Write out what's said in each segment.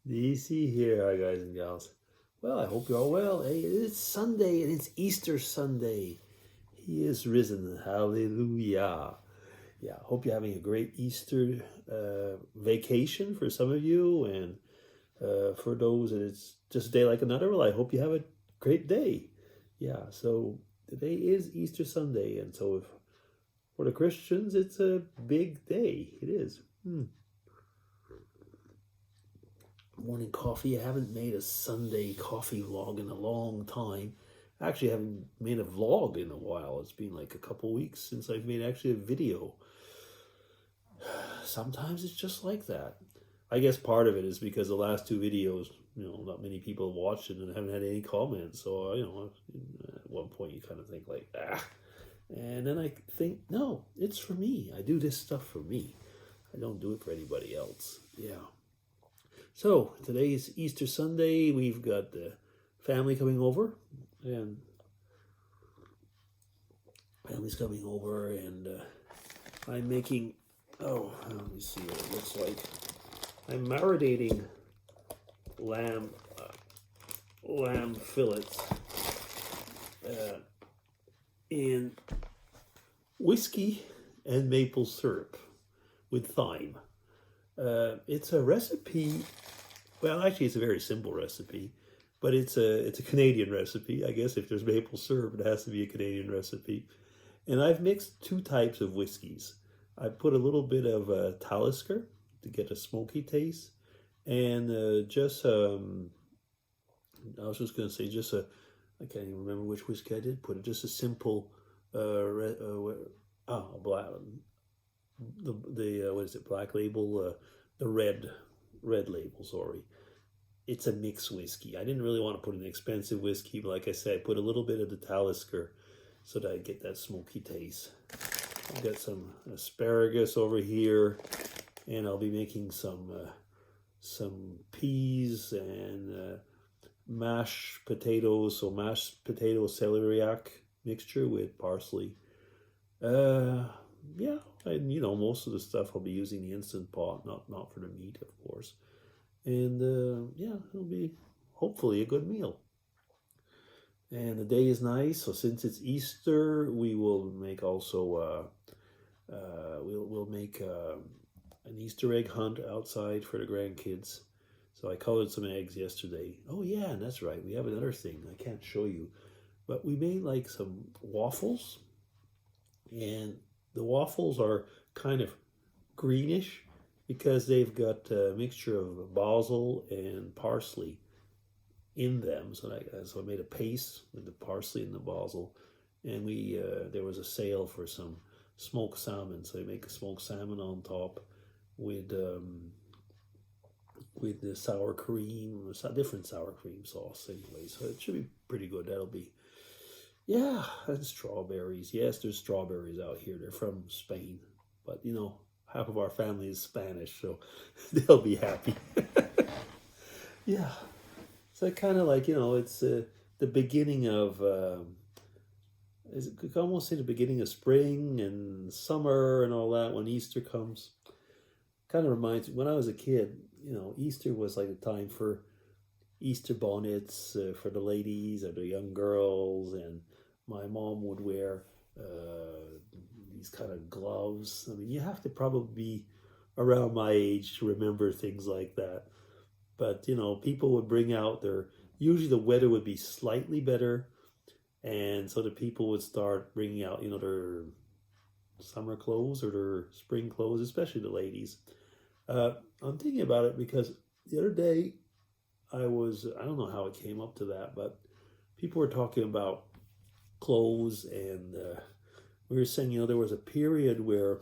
DC here, hi guys and gals. Well, I hope you're all well. Hey, it's Sunday and it's Easter Sunday. He is risen. Hallelujah. Yeah, hope you're having a great Easter vacation for some of you, and for those that it's just a day like another, well, I hope you have a great day. Yeah, so today is Easter Sunday, and so if, for the Christians, it's a big day. It is. Morning coffee. I haven't made a Sunday coffee vlog in a long time. Actually, I haven't made a vlog in a while. It's been like a couple weeks since I've made actually a video. Sometimes it's just like that. I guess part of it is because the last two videos, not many people watched it and haven't had any comments. So, at one point you kind of think like, And then I think, no, it's for me. I do this stuff for me. I don't do it for anybody else. Yeah. So, today is Easter Sunday. We've got the family coming over, and I'm making, let me see what it looks like. I'm marinating lamb fillets in whiskey and maple syrup with thyme. It's a recipe. Well, actually, it's a very simple recipe, but it's a Canadian recipe. I guess if there's maple syrup, it has to be a Canadian recipe. And I've mixed two types of whiskeys. I put a little bit of Talisker to get a smoky taste, and I was just gonna say I can't even remember which whiskey I did put. Just a simple Black Label, the red label, sorry. It's a mixed whiskey. I didn't really want to put an expensive whiskey, but like I said, I put a little bit of the Talisker so that I get that smoky taste. I've got some asparagus over here, and I'll be making some peas and mashed potatoes, so mashed potato celeriac mixture with parsley. Yeah, and most of the stuff I'll be using the Instant Pot, not for the meat, of course. And yeah, it'll be hopefully a good meal. And the day is nice, so since it's Easter, we will make also we'll make an Easter egg hunt outside for the grandkids. So I colored some eggs yesterday. Oh yeah, and that's right. We have another thing I can't show you, but we made like some waffles, and the waffles are kind of greenish because they've got a mixture of basil and parsley in them. So I made a paste with the parsley and the basil, and there was a sale for some smoked salmon, so I make a smoked salmon on top with the sour cream, different sour cream sauce anyway. So it should be pretty good. That'll be. Yeah, and strawberries. Yes, there's strawberries out here. They're from Spain. But, half of our family is Spanish, so they'll be happy. Yeah. So kind of like, it's the beginning of, you could almost say the beginning of spring and summer and all that when Easter comes. Kind of reminds me, when I was a kid, Easter was like a time for Easter bonnets for the ladies or the young girls, and my mom would wear these kind of gloves. I mean, you have to probably be around my age to remember things like that. But, people would bring out usually the weather would be slightly better, and so the people would start bringing out, their summer clothes or their spring clothes, especially the ladies. I'm thinking about it because the other day, I don't know how it came up to that, but people were talking about clothes, and we were saying, there was a period where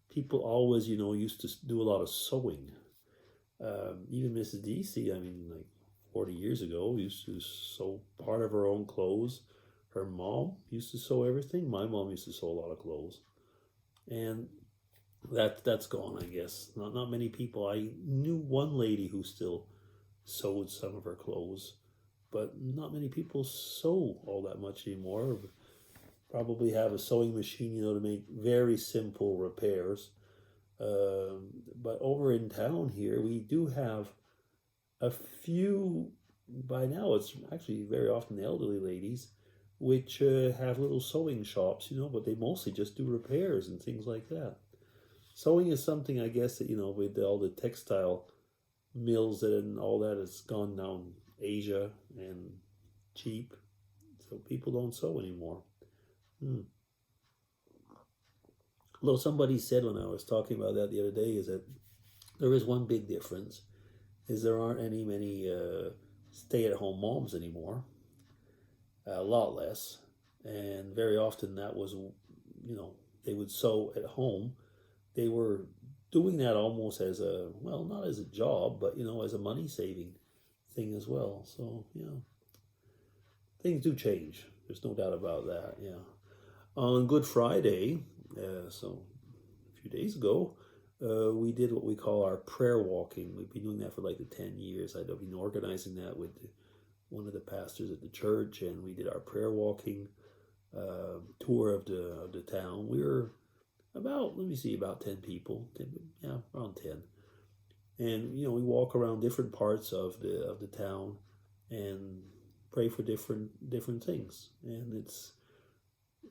people always, used to do a lot of sewing. Even Mrs. DC, I mean, like 40 years ago, used to sew part of her own clothes. Her mom used to sew everything. My mom used to sew a lot of clothes. And that's gone, I guess. Not many people. I knew one lady who still sewed some of her clothes, but not many people sew all that much anymore. Probably have a sewing machine, to make very simple repairs. But over in town here, we do have a few, by now it's actually very often elderly ladies, which have little sewing shops, but they mostly just do repairs and things like that. Sewing is something, I guess, that, with all the textile mills and all that has gone down Asia and cheap, so people don't sew anymore. Although somebody said when I was talking about that the other day is that there is one big difference, is there aren't many stay-at-home moms anymore, a lot less, and very often that was, they would sew at home. They were doing that almost as a, well, not as a job, but, as a money-saving thing as well. So, things do change. There's no doubt about that, yeah. On Good Friday, so a few days ago, we did what we call our prayer walking. We've been doing that for like the 10 years. I've been organizing that with one of the pastors at the church, and we did our prayer walking tour of the town. We were about 10 people, around 10. And, we walk around different parts of the town and pray for different things. And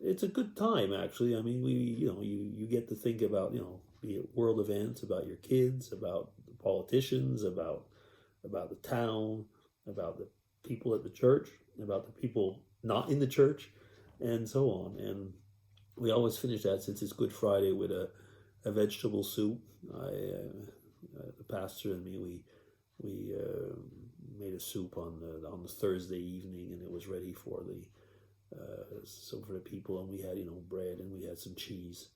it's a good time, actually. I mean, you get to think about, be it world events, about your kids, about the politicians, about the town, about the people at the church, about the people not in the church, and so on. And we always finish that, since it's Good Friday, with a vegetable soup. The pastor and me, we made a soup on the Thursday evening, and it was ready for for the people, and we had bread, and we had some cheese,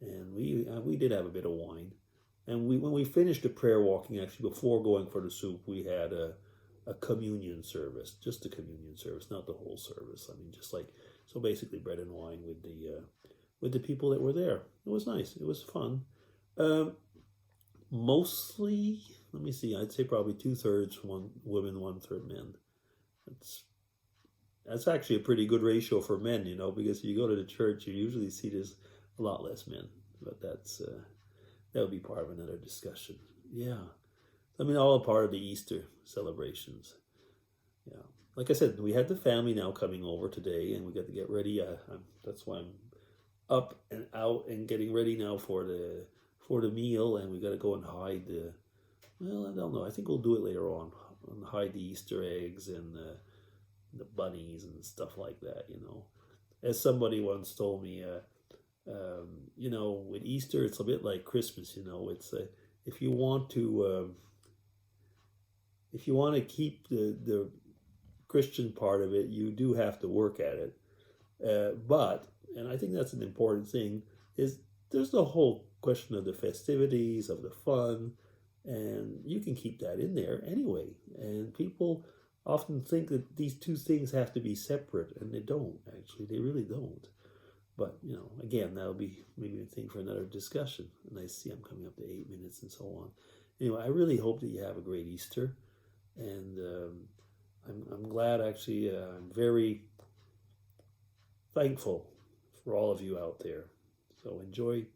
and we did have a bit of wine, and when we finished the prayer walking, actually before going for the soup, we had a communion service, just a communion service, not the whole service. I mean, just so basically bread and wine with the people that were there. It was nice. It was fun. Mostly, let me see, I'd say probably 2/3 women, 1/3 men. That's actually a pretty good ratio for men, because if you go to the church, you usually see there's a lot less men. But that would be part of another discussion. Yeah. I mean, all a part of the Easter celebrations. Yeah. Like I said, we had the family now coming over today, and we got to get ready. That's why I'm up and out and getting ready now for the meal, and we got to go and hide well, I don't know. I think we'll do it later on. And hide the Easter eggs and the bunnies and stuff like that, As somebody once told me, with Easter, it's a bit like Christmas, It's if you want to keep the Christian part of it, you do have to work at it. But, and I think that's an important thing, is there's the whole question of the festivities, of the fun, and you can keep that in there anyway. And people often think that these two things have to be separate, and they don't, actually. They really don't. But, again, that'll be maybe a thing for another discussion. And I see I'm coming up to 8 minutes and so on. Anyway, I really hope that you have a great Easter. And I'm glad, actually, I'm very thankful for all of you out there. So enjoy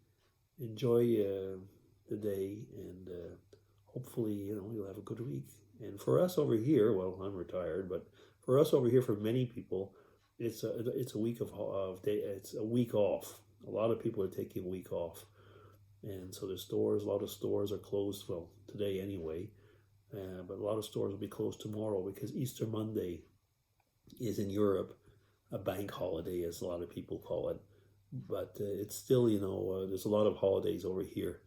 the day, and hopefully, you'll have a good week. And for us over here, well, I'm retired, but for us over here, for many people, it's a week it's a week off. A lot of people are taking a week off, and so a lot of stores are closed. Well, today anyway, but a lot of stores will be closed tomorrow, because Easter Monday is in Europe a bank holiday, as a lot of people call it. But it's still, there's a lot of holidays over here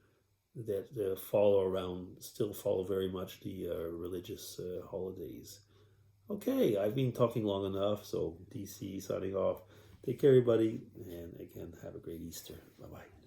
that follow very much the religious holidays. Okay, I've been talking long enough, so DC signing off. Take care, everybody, and again, have a great Easter. Bye-bye.